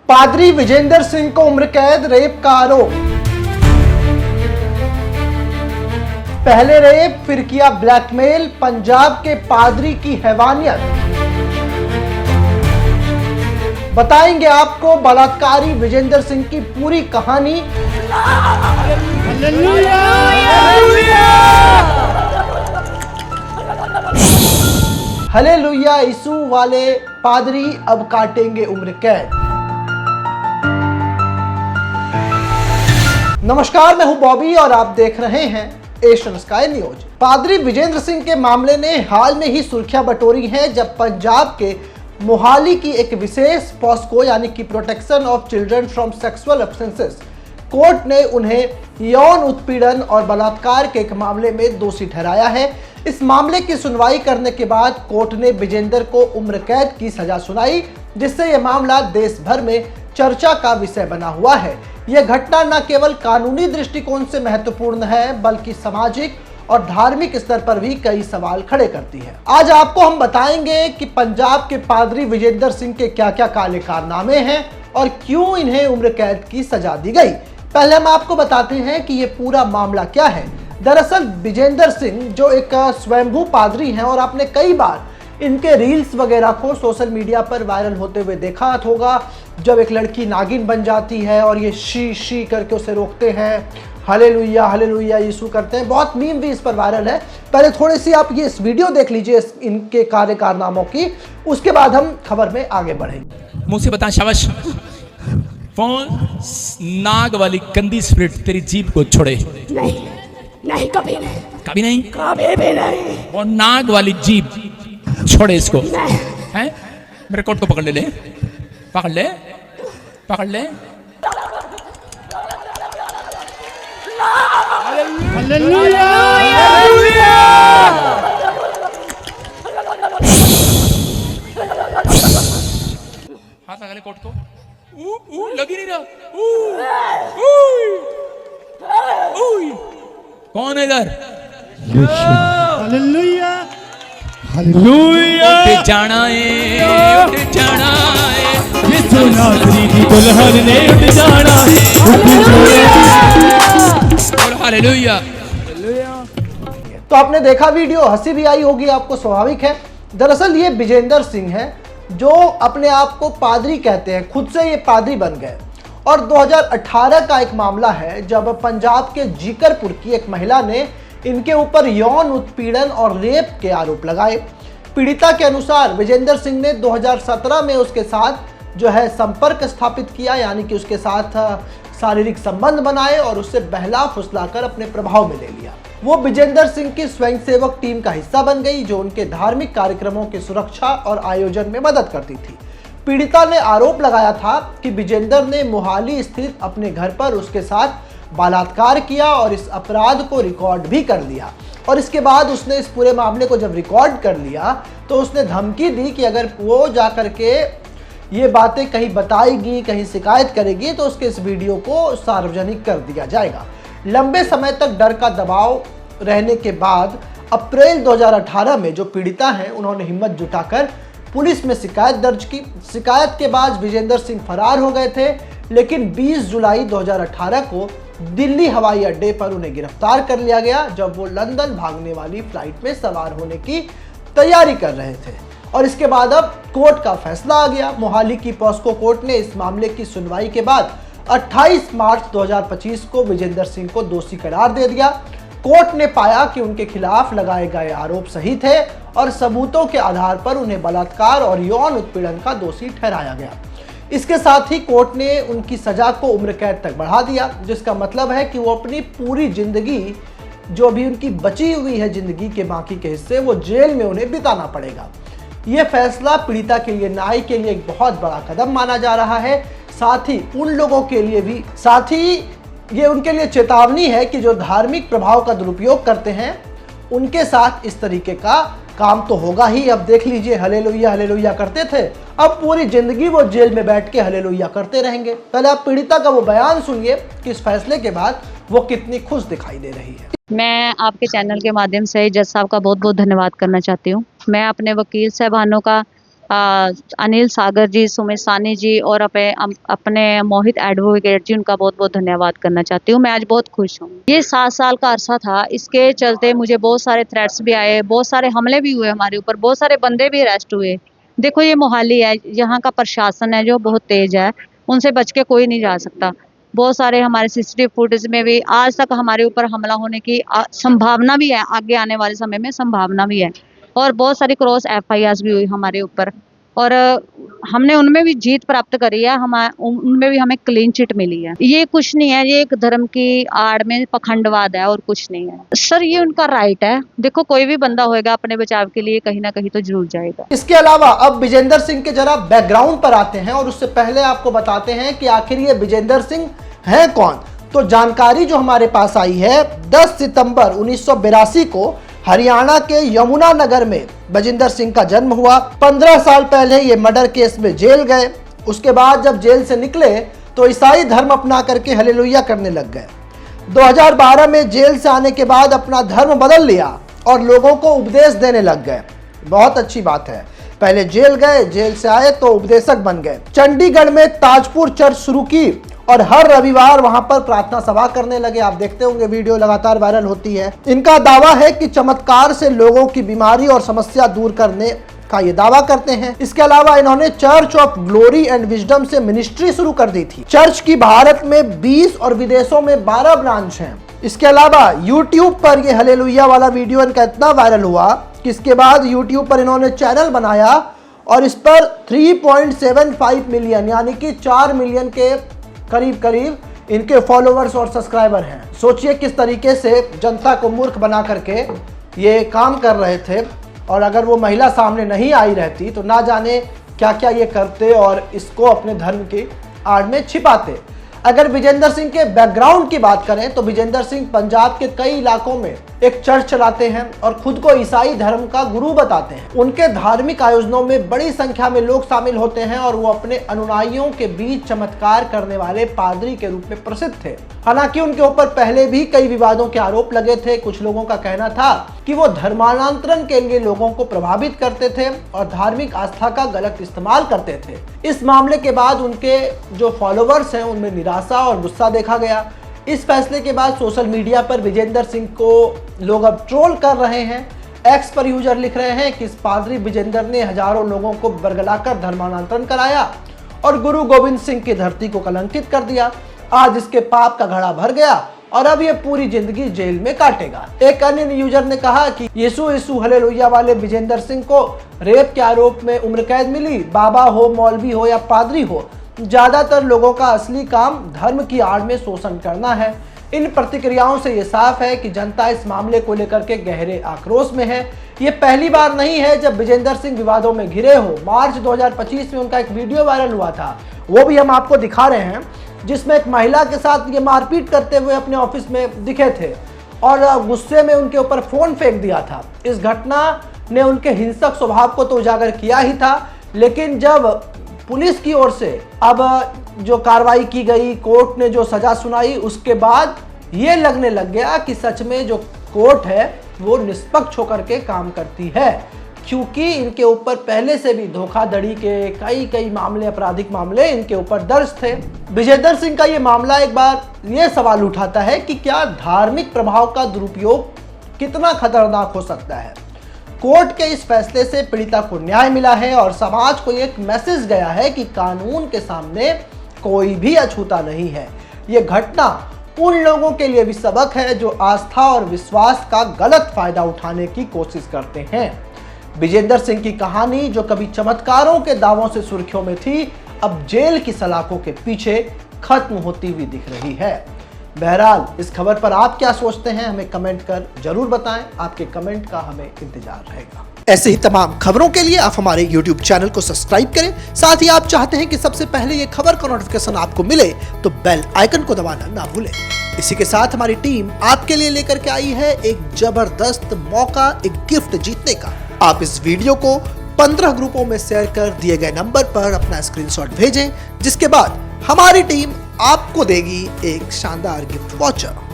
पादरी विजेंद्र सिंह को उम्र कैद, रेप का आरोप। पहले रेप फिर किया ब्लैकमेल, पंजाब के पादरी की हैवानियत। बताएंगे आपको बलात्कारी विजेंद्र सिंह की पूरी कहानी। हालेलुया, यीशु वाले पादरी अब काटेंगे उम्र कैद। नमस्कार, मैं हूं बॉबी और आप देख रहे हैं एशियन स्काई न्यूज। पादरी विजेंद्र सिंह के मामले ने हाल में ही सुर्खियां बटोरी हैं, जब पंजाब के मोहाली की एक विशेष पॉस्को यानी कि protection of children from sexual offences court ने उन्हें यौन उत्पीड़न और बलात्कार के एक मामले में दोषी ठहराया है। इस मामले की सुनवाई करने के बाद कोर्ट ने विजेंद्र को उम्र कैद की सजा सुनाई, जिससे यह मामला देश भर में चर्चा का विषय बना हुआ है। यह घटना न केवल कानूनी दृष्टिकोण से महत्वपूर्ण है, बल्कि सामाजिक और धार्मिक स्तर पर भी कई सवाल खड़े करती है। आज आपको हम बताएंगे कि पंजाब के पादरी विजेंद्र सिंह के क्या क्या काले कारनामे हैं और क्यों इन्हें उम्र कैद की सजा दी गई। पहले हम आपको बताते हैं कि ये पूरा मामला क्या है। दरअसल विजेंद्र सिंह जो एक स्वयंभू पादरी हैं और आपने कई बार इनके रील्स वगैरह को सोशल मीडिया पर वायरल होते हुए देखा होगा, जब एक लड़की नागिन बन जाती है और ये शी करके उसे रोकते हैं, हालेलुया हालेलुया यीशु करते हैं। बहुत मीम भी इस पर वायरल है। पहले थोड़ी सी आप ये इस वीडियो देख लीजिए इनके कार्य कारनामों की, उसके बाद हम खबर में आगे बढ़ेंगे। मुंह से बता शाबाश। फोन नाग वाली गंदी स्पिरिट तेरी जीभ को छोड़े। नहीं नहीं, कभी नहीं, कभी नहीं, कभी भी नहीं। वो नाग वाली जीभ छोड़े इसको। नहीं। हैं? मेरे कोट को पकड़ ले, पकड़ ले, पकड़ ले। हालेलुया। हाथ लगा ले कोट को। लग ही नहीं रहा। कौन है इधर? Hallelujah hallelujah. उठ जाना है, उठ जाना है, यीशु नासरी की दुल्हन ने उठ जाना है। और हालेलुया। तो आपने देखा वीडियो, हंसी भी आई होगी आपको, स्वाभाविक है। दरअसल ये विजेंद्र सिंह हैं जो अपने आप को पादरी कहते हैं, खुद से ये पादरी बन गए। और 2018 का एक मामला है जब पंजाब के जीकरपुर की एक महिला ने इनके ऊपर यौन उत्पीड़न और रेप के आरोप लगाए। पीड़िता के अनुसार विजेंद्र सिंह ने 2017 में उसके साथ जो है संपर्क स्थापित किया, यानी कि उसके साथ शारीरिक संबंध बनाए और उससे बहला फुसलाकर अपने प्रभाव में ले लिया। वो विजेंद्र सिंह की स्वयंसेवक टीम का हिस्सा बन गई, जो उनके धार्मिक कार्यक्रमों की सुरक्षा और आयोजन में मदद करती थी। पीड़िता ने आरोप लगाया था कि विजेंद्र ने मोहाली स्थित अपने घर पर उसके साथ बलात्कार किया और इस अपराध को रिकॉर्ड भी कर लिया। और इसके बाद उसने इस पूरे मामले को जब रिकॉर्ड कर लिया तो उसने धमकी दी कि अगर वो जाकर के ये बातें कहीं बताएगी, कहीं शिकायत करेगी तो उसके इस वीडियो को सार्वजनिक कर दिया जाएगा। लंबे समय तक डर का दबाव रहने के बाद अप्रैल 2018 में जो पीड़िता हैं उन्होंने हिम्मत जुटाकर पुलिस में शिकायत दर्ज की। शिकायत के बाद विजेंद्र सिंह फरार हो गए थे, लेकिन 20 जुलाई 2018 को दिल्ली हवाई अड्डे पर उन्हें गिरफ्तार कर लिया गया, जब वो लंदन भागने वाली फ्लाइट में सवार होने की तैयारी कर रहे थे। और इसके बाद अब कोर्ट का फैसला आ गया। मोहाली की पॉस्को कोर्ट ने इस मामले की सुनवाई के बाद 28 मार्च 2025 को विजेंद्र सिंह को दोषी करार दे दिया। कोर्ट ने पाया कि उनके खिलाफ लगाए गए आरोप सही थे और सबूतों के आधार पर उन्हें बलात्कार और यौन उत्पीड़न का दोषी ठहराया गया। इसके साथ ही कोर्ट ने उनकी सजा को उम्र कैद तक बढ़ा दिया, जिसका मतलब है कि वो अपनी पूरी जिंदगी, जो भी उनकी बची हुई है जिंदगी के बाकी के हिस्से, वो जेल में उन्हें बिताना पड़ेगा। यह फैसला पीड़िता के लिए, न्याय के लिए एक बहुत बड़ा कदम माना जा रहा है। साथ ही उन लोगों के लिए भी, साथ ही ये उनके लिए चेतावनी है कि जो धार्मिक प्रभाव का दुरुपयोग करते हैं उनके साथ इस तरीके का काम तो होगा ही। अब देख लीजिए, हालेलुया हालेलुया करते थे, अब पूरी जिंदगी वो जेल में बैठ के हालेलुया करते रहेंगे। पहले आप पीड़िता का वो बयान सुनिए कि इस फैसले के बाद वो कितनी खुश दिखाई दे रही है। मैं आपके चैनल के माध्यम से जज साहब का बहुत बहुत धन्यवाद करना चाहती हूँ। मैं अपने वकील साहबानों का अनिल सागर जी, सुमित सानी जी और अपने मोहित एडवोकेट जी, उनका बहुत बहुत धन्यवाद करना चाहती हूँ। मैं आज बहुत खुश हूँ। ये 7 साल का अरसा था, इसके चलते मुझे बहुत सारे थ्रेट्स भी आए, बहुत सारे हमले भी हुए हमारे ऊपर, बहुत सारे बंदे भी अरेस्ट हुए। देखो ये मोहाली है, यहाँ का प्रशासन है जो बहुत तेज है, उनसे बच के कोई नहीं जा सकता। बहुत सारे हमारे सीसीटीवी फुटेज में भी आज तक हमारे ऊपर हमला होने की संभावना भी है, आगे आने वाले समय में संभावना भी है। और बहुत सारी क्रॉस FIRs भी हुई हमारे ऊपर, और हमने उनमें भी जीत प्राप्त करी है, उनमें भी हमें क्लीन चिट मिली है। ये कुछ नहीं है, ये एक धर्म की आड़ में पखंडवाद है और कुछ नहीं है सर, ये उनका राइट है। देखो कोई भी बंदा होएगा अपने बचाव के लिए कहीं ना कहीं तो जरूर जाएगा। इसके अलावा अब विजेंदर सिंह के जरा बैकग्राउंड पर आते हैं और उससे पहले आपको बताते हैं कि आखिर ये विजेंदर सिंह है कौन। तो जानकारी जो हमारे पास आई है, 10 सितंबर 1982 को हरियाणा के यमुनानगर में विजेंदर सिंह का जन्म हुआ। 15 साल पहले ये मर्डर केस में जेल गए। उसके बाद जब जेल से निकले तो ईसाई धर्म अपना करके हालेलुया करने लग गए। 2012 में जेल से आने के बाद अपना धर्म बदल लिया और लोगों को उपदेश देने लग गए। बहुत अच्छी बात है, पहले जेल गए, जेल से आए तो उपदेशक बन गए। चंडीगढ़ में ताजपुर चर्च शुरू की और हर रविवार वहां पर प्रार्थना सभा करने लगे। आप देखते होंगे वीडियो लगातार वायरल होती है। इनका दावा है कि चमत्कार से लोगों की बीमारी और समस्या दूर करने का ये दावा करते हैं। इसके अलावा इन्होंने church of glory and wisdom से मिनिस्ट्री शुरू कर दी थी। चर्च की भारत में 20 और विदेशों में 12 ब्रांच हैं। इसके अलावा यूट्यूब पर ये हालेलुया वाला वीडियो इनका इतना वायरल हुआ कि इसके बाद यूट्यूब पर इन्होंने चैनल बनाया और इस पर 3.75 मिलियन यानी कि 4 मिलियन के करीब इनके फॉलोअर्स और सब्सक्राइबर हैं। सोचिए किस तरीके से जनता को मूर्ख बना करके ये काम कर रहे थे, और अगर वो महिला सामने नहीं आई रहती तो ना जाने क्या क्या ये करते और इसको अपने धर्म की आड़ में छिपाते। अगर विजेंदर सिंह के बैकग्राउंड की बात करें तो विजेंदर सिंह पंजाब के कई इलाकों में एक चर्च चलाते हैं और खुद को ईसाई धर्म का गुरु बताते हैं। उनके धार्मिक आयोजनों में बड़ी संख्या में लोग शामिल होते हैं और वो अपने अनुयायियों के बीच चमत्कार करने वाले पादरी के रूप में प्रसिद्ध थे। हालांकि उनके ऊपर पहले भी कई विवादों के आरोप लगे थे। कुछ लोगों का कहना था कि वो धर्मांतरण के लिए लोगों को प्रभावित करते थे और धार्मिक आस्था का गलत इस्तेमाल करते थे। इस मामले के बाद उनके जो फॉलोअर्स हैं उनमें निराशा और गुस्सा देखा गया। इस फैसले के बाद सोशल मीडिया पर विजेंदर सिंह को लोग अब ट्रोल कर रहे हैं। एक्स पर यूजर लिख रहे हैं कि इस पादरी विजेंदर ने हजारों लोगों को बरगलाकर धर्मांतरण कराया और गुरु गोविंद सिंह की धरती को कलंकित कर दिया। आज इसके पाप का घड़ा भर गया और अब ये पूरी जिंदगी जेल में काटेगा। एक अन्य यूजर ने कहा कि यीशु हालेलुया वाले विजेंदर सिंह को रेप के आरोप में उम्र कैद मिली। बाबा हो, मौलवी हो या पादरी हो, ज्यादातर लोगों का असली काम धर्म की आड़ में शोषण करना है। इन प्रतिक्रियाओं से ये साफ है कि जनता इस मामले को लेकर के गहरे आक्रोश में है। ये पहली बार नहीं है जब विजेंदर सिंह विवादों में घिरे हो। मार्च 2025 में उनका एक वीडियो वायरल हुआ था, वो भी हम आपको दिखा रहे हैं, जिसमें एक महिला के साथ ये मारपीट करते हुए अपने ऑफिस में दिखे थे और गुस्से में उनके ऊपर फोन फेंक दिया था। इस घटना ने उनके हिंसक स्वभाव को तो उजागर किया ही था, लेकिन जब पुलिस की ओर से अब जो कार्रवाई की गई, कोर्ट ने जो सजा सुनाई, उसके बाद ये लगने लग गया कि सच में जो कोर्ट है वो निष्पक्ष होकर के काम करती है, क्योंकि इनके ऊपर पहले से भी धोखाधड़ी के कई मामले, आपराधिक मामले इनके ऊपर दर्ज थे। विजेंदर सिंह का ये मामला एक बार ये सवाल उठाता है कि क्या धार्मिक प्रभाव का दुरुपयोग कितना खतरनाक हो सकता है। कोर्ट के इस फैसले से पीड़िता को न्याय मिला है और समाज को एक मैसेज गया है कि कानून के सामने कोई भी अछूता नहीं है। ये घटना उन लोगों के लिए भी सबक है जो आस्था और विश्वास का गलत फायदा उठाने की कोशिश करते हैं। विजेंदर सिंह की कहानी जो कभी चमत्कारों के दावों से सुर्खियों में थी, अब जेल की सलाखों के पीछे खत्म होती हुई दिख रही है। बहरहाल इस खबर पर आप क्या सोचते हैं हमें कमेंट कर जरूर बताएं। आपके कमेंट का हमें इंतजार रहेगा। ऐसे ही तमाम खबरों के लिए आप हमारे YouTube चैनल को सब्सक्राइब करें। साथ ही आप चाहते हैं कि सबसे पहले ये खबर का नोटिफिकेशन आपको मिले तो बेल आइकन को दबाना ना भूलें। इसी के साथ हमारी टीम आपके लिए लेकर के आई है एक जबरदस्त मौका, एक गिफ्ट जीतने का। आप इस वीडियो को 15 ग्रुपों में शेयर कर दिए गए नंबर पर अपना स्क्रीनशॉट भेजें, जिसके बाद हमारी टीम आपको देगी एक शानदार गिफ्ट वाउचर।